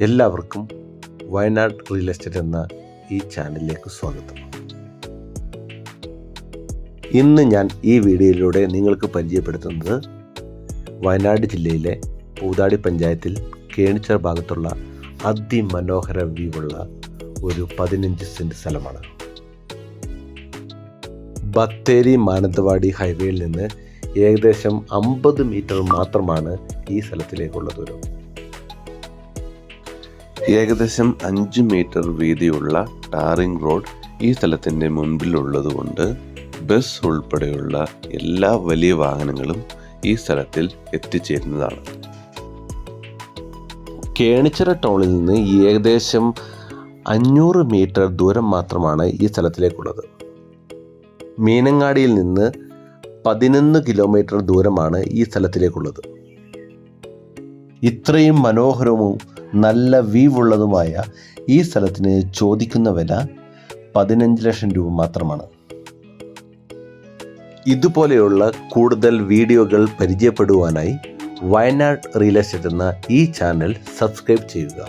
എല്ലാവർക്കും Wayanad real estate എന്ന ഈ ചാനലിലേക്ക് സ്വാഗതം. ഇന്ന് ഞാൻ ഈ വീഡിയോയിലൂടെ നിങ്ങൾക്ക് പരിചയപ്പെടുത്തുന്നത് വയനാട് ജില്ലയിലെ പൂതാടി പഞ്ചായത്തിൽ കേണിച്ചർ ഭാഗത്തുള്ള അതിമനോഹര വ്യൂവുള്ള ഒരു 15 സെൻറ്റ് സ്ഥലമാണ്. ബത്തേരി മാനന്തവാടി ഹൈവേയിൽ നിന്ന് ഏകദേശം 50 മീറ്റർ മാത്രമാണ് ഈ സ്ഥലത്തിലേക്കുള്ള ദൂരം. ഏകദേശം 5 മീറ്റർ വീതിയുള്ള ടാറിംഗ് റോഡ് ഈ സ്ഥലത്തിൻ്റെ മുൻപിലുള്ളതുകൊണ്ട് ബസ് ഉൾപ്പെടെയുള്ള എല്ലാ വലിയ വാഹനങ്ങളും ഈ സ്ഥലത്തിൽ എത്തിച്ചേരുന്നതാണ്. കേണിച്ചിറ ടൗണിൽ നിന്ന് ഏകദേശം 500 മീറ്റർ ദൂരം മാത്രമാണ് ഈ സ്ഥലത്തിലേക്കുള്ളത്. മീനങ്ങാടിയിൽ നിന്ന് 11 കിലോമീറ്റർ ദൂരമാണ് ഈ സ്ഥലത്തിലേക്കുള്ളത്. ഇത്രയും മനോഹരവും നല്ല വ്യൂവുള്ളതുമായ ഈ സ്ഥലത്തിന് ചോദിക്കുന്ന വില 15 ലക്ഷം രൂപ മാത്രമാണ്. ഇതുപോലെയുള്ള കൂടുതൽ വീഡിയോകൾ പരിചയപ്പെടുവാനായി വയനാട് റിയൽ എസ്റ്റേറ്റ് എന്ന ഈ ചാനൽ സബ്സ്ക്രൈബ് ചെയ്യുക.